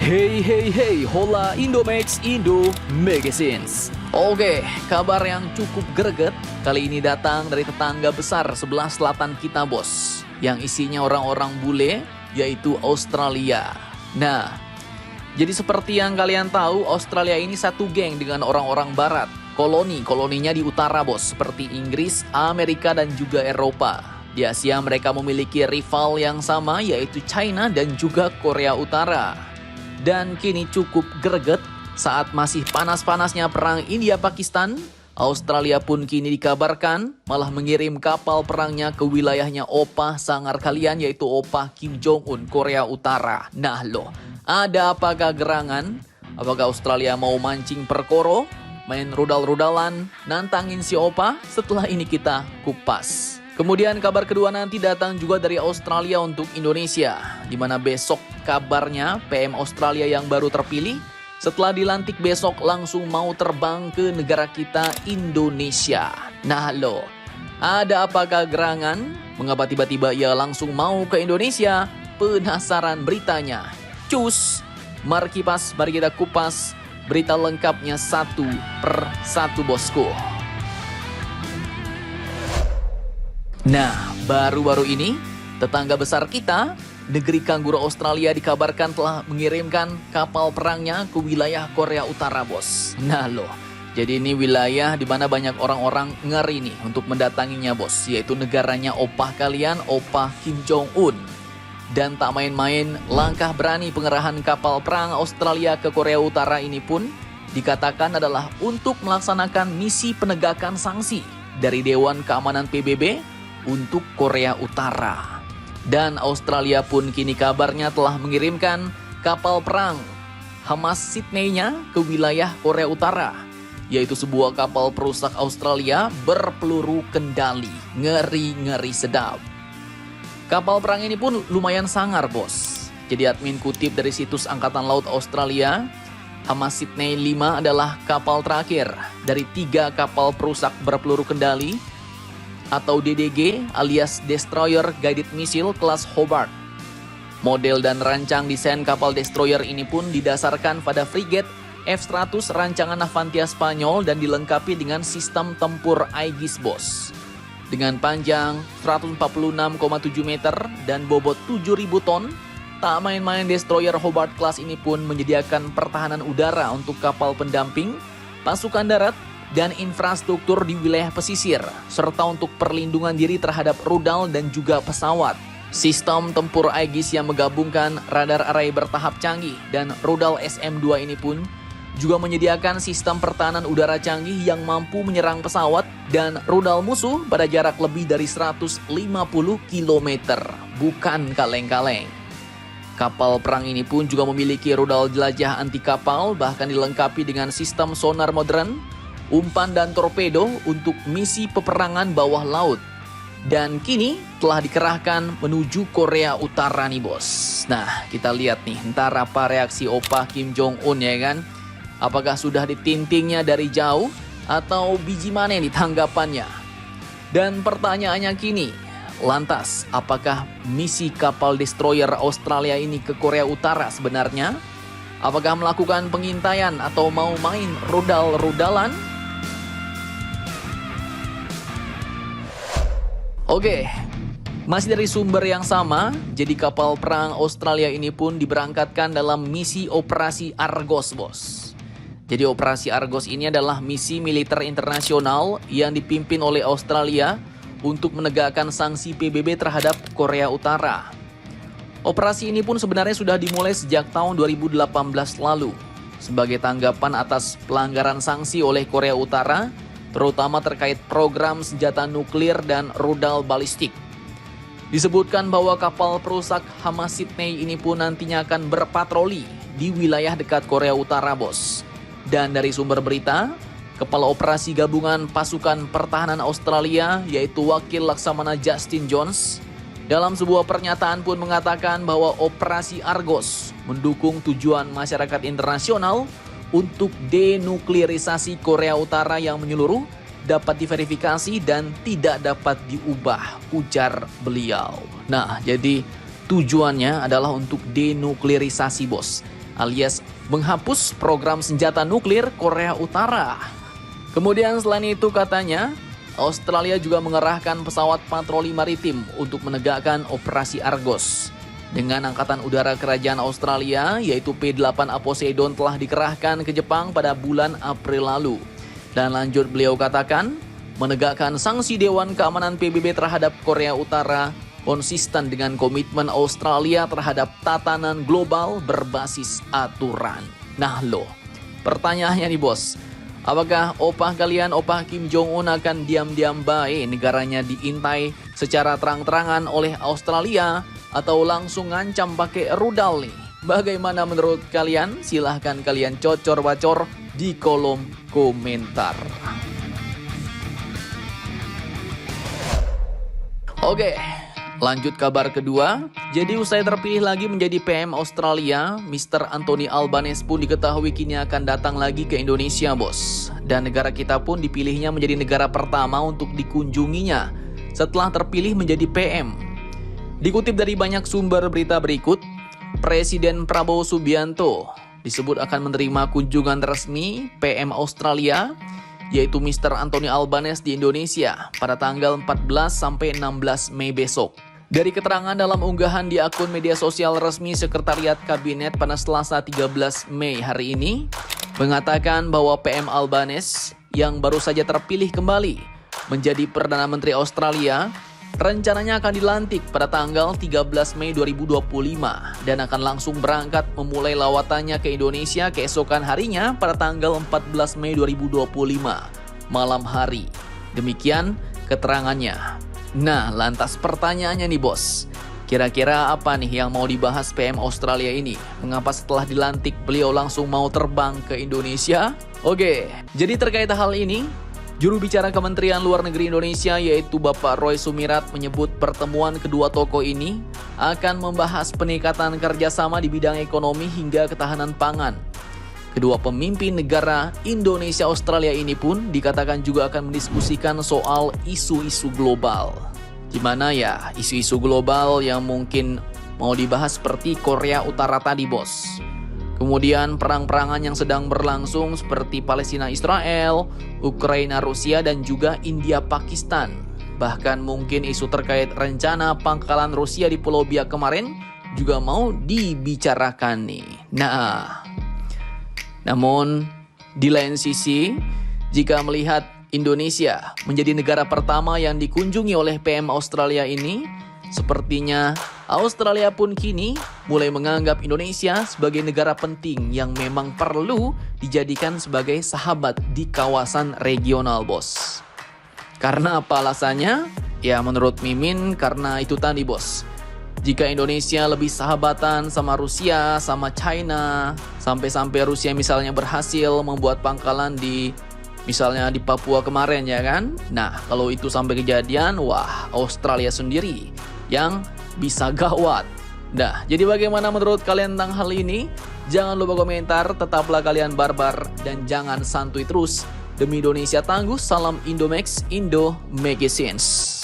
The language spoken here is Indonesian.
Hey hey hey, hola Indomax Indo Magazines. Oke, kabar yang cukup greget kali ini datang dari tetangga besar sebelah selatan kita bos, yang isinya orang-orang bule, yaitu Australia. Nah, jadi seperti yang kalian tahu, Australia ini satu geng dengan orang-orang barat. Koloninya di utara bos, seperti Inggris, Amerika dan juga Eropa. Di Asia mereka memiliki rival yang sama, yaitu China dan juga Korea Utara. Dan kini cukup greget saat masih panas-panasnya perang India-Pakistan, Australia pun kini dikabarkan malah mengirim kapal perangnya ke wilayahnya opah sangar kalian, yaitu opah Kim Jong-un Korea Utara. Nah loh, ada apakah gerangan? Apakah Australia mau mancing perkoro, main rudal-rudalan, nantangin si opah? Setelah ini kita kupas. Kemudian kabar kedua nanti datang juga dari Australia untuk Indonesia, di mana besok kabarnya PM Australia yang baru terpilih setelah dilantik besok langsung mau terbang ke negara kita Indonesia. Nah loh, ada apakah gerangan? Mengapa tiba-tiba ia langsung mau ke Indonesia? Penasaran beritanya? Cus, mari kita kupas berita lengkapnya satu per satu bosku. Nah, baru-baru ini, tetangga besar kita, negeri kanguru Australia dikabarkan telah mengirimkan kapal perangnya ke wilayah Korea Utara, bos. Nah loh, jadi ini wilayah di mana banyak orang-orang ngeri nih untuk mendatanginya, bos. Yaitu negaranya opah kalian, opah Kim Jong-un. Dan tak main-main, langkah berani pengerahan kapal perang Australia ke Korea Utara ini pun dikatakan adalah untuk melaksanakan misi penegakan sanksi dari Dewan Keamanan PBB untuk Korea Utara. Dan Australia pun kini kabarnya telah mengirimkan kapal perang HMAS Sydney-nya ke wilayah Korea Utara, yaitu sebuah kapal perusak Australia berpeluru kendali. Ngeri-ngeri sedap. Kapal perang ini pun lumayan sangar, bos. Jadi admin kutip dari situs Angkatan Laut Australia, HMAS Sydney 5 adalah kapal terakhir dari 3 kapal perusak berpeluru kendali atau DDG alias Destroyer Guided Missile kelas Hobart. Model dan rancang desain kapal destroyer ini pun didasarkan pada frigate F-100 rancangan Navantia Spanyol dan dilengkapi dengan sistem tempur Aegis, bos. Dengan panjang 146,7 meter dan bobot 7.000 ton, tak main-main destroyer Hobart kelas ini pun menyediakan pertahanan udara untuk kapal pendamping, pasukan darat, dan infrastruktur di wilayah pesisir, serta untuk perlindungan diri terhadap rudal dan juga pesawat. Sistem tempur Aegis yang menggabungkan radar array bertahap canggih dan rudal SM-2 ini pun juga menyediakan sistem pertahanan udara canggih yang mampu menyerang pesawat dan rudal musuh pada jarak lebih dari 150 km. Bukan kaleng-kaleng. Kapal perang ini pun juga memiliki rudal jelajah anti kapal, bahkan dilengkapi dengan sistem sonar modern, umpan dan torpedo untuk misi peperangan bawah laut. Dan kini telah dikerahkan menuju Korea Utara nih, bos. Nah, kita lihat nih, ntar apa reaksi opah Kim Jong-un ya kan? Apakah sudah ditintingnya dari jauh atau biji mana nih tanggapannya? Dan pertanyaannya kini, lantas apakah misi kapal destroyer Australia ini ke Korea Utara sebenarnya? Apakah melakukan pengintaian atau mau main rudal-rudalan? Oke, masih dari sumber yang sama, jadi kapal perang Australia ini pun diberangkatkan dalam misi Operasi Argos, bos. Jadi Operasi Argos ini adalah misi militer internasional yang dipimpin oleh Australia untuk menegakkan sanksi PBB terhadap Korea Utara. Operasi ini pun sebenarnya sudah dimulai sejak tahun 2018 lalu, sebagai tanggapan atas pelanggaran sanksi oleh Korea Utara, terutama terkait program senjata nuklir dan rudal balistik. Disebutkan bahwa kapal perusak HMAS Sydney ini pun nantinya akan berpatroli di wilayah dekat Korea Utara, bos. Dan dari sumber berita, Kepala Operasi Gabungan Pasukan Pertahanan Australia, yaitu Wakil Laksamana Justin Jones, dalam sebuah pernyataan pun mengatakan bahwa Operasi Argos mendukung tujuan masyarakat internasional untuk denuklirisasi Korea Utara yang menyeluruh, dapat diverifikasi dan tidak dapat diubah, ujar beliau. Nah, jadi tujuannya adalah untuk denuklirisasi, bos. alias menghapus program senjata nuklir Korea Utara. Kemudian selain itu katanya, Australia juga mengerahkan pesawat patroli maritim untuk menegakkan operasi Argos. Dengan Angkatan Udara Kerajaan Australia, yaitu P-8A Poseidon telah dikerahkan ke Jepang pada bulan April lalu. Dan lanjut beliau katakan, menegakkan sanksi Dewan Keamanan PBB terhadap Korea Utara konsisten dengan komitmen Australia terhadap tatanan global berbasis aturan. Nah loh, pertanyaannya nih bos, apakah opah kalian, opah Kim Jong-un akan diam-diam baik negaranya diintai secara terang-terangan oleh Australia atau langsung ngancam pakai rudal nih? Bagaimana menurut kalian? Silahkan kalian cocor-bacor di kolom komentar. Oke, lanjut kabar kedua. Jadi usai terpilih lagi menjadi PM Australia, Mr. Anthony Albanese pun diketahui kini akan datang lagi ke Indonesia, bos. Dan negara kita pun dipilihnya menjadi negara pertama untuk dikunjunginya setelah terpilih menjadi PM. Dikutip dari banyak sumber berita berikut, Presiden Prabowo Subianto disebut akan menerima kunjungan resmi PM Australia, yaitu Mr. Anthony Albanese di Indonesia pada tanggal 14 sampai 16 Mei besok. Dari keterangan dalam unggahan di akun media sosial resmi Sekretariat Kabinet pada Selasa 13 Mei hari ini, mengatakan bahwa PM Albanese yang baru saja terpilih kembali menjadi Perdana Menteri Australia, rencananya akan dilantik pada tanggal 13 Mei 2025 dan akan langsung berangkat memulai lawatannya ke Indonesia keesokan harinya pada tanggal 14 Mei 2025 malam hari. Demikian keterangannya. Nah, lantas pertanyaannya nih bos, kira-kira apa nih yang mau dibahas PM Australia ini? Mengapa setelah dilantik beliau langsung mau terbang ke Indonesia? Oke, jadi terkait hal ini, juru bicara Kementerian Luar Negeri Indonesia yaitu Bapak Roy Sumirat menyebut pertemuan kedua tokoh ini akan membahas peningkatan kerjasama di bidang ekonomi hingga ketahanan pangan. Kedua pemimpin negara Indonesia-Australia ini pun dikatakan juga akan mendiskusikan soal isu-isu global. Di mana ya isu-isu global yang mungkin mau dibahas seperti Korea Utara tadi bos. Kemudian perang-perangan yang sedang berlangsung seperti Palestina-Israel, Ukraina-Rusia, dan juga India-Pakistan. Bahkan mungkin isu terkait rencana pangkalan Rusia di Pulau Biak kemarin juga mau dibicarakan nih. Namun di lain sisi, jika melihat Indonesia menjadi negara pertama yang dikunjungi oleh PM Australia ini, sepertinya Australia pun kini mulai menganggap Indonesia sebagai negara penting yang memang perlu dijadikan sebagai sahabat di kawasan regional, bos. Karena apa alasannya? Ya menurut Mimin karena itu tadi, bos. Jika Indonesia lebih sahabatan sama Rusia, sama China, sampai-sampai Rusia misalnya berhasil membuat pangkalan misalnya di Papua kemarin ya kan? Nah, kalau itu sampai kejadian, wah Australia sendiri yang bisa gawat. Nah, jadi bagaimana menurut kalian tentang hal ini? Jangan lupa komentar, tetaplah kalian barbar, dan jangan santuy terus. Demi Indonesia tangguh, salam Indomax, Indo Magazines.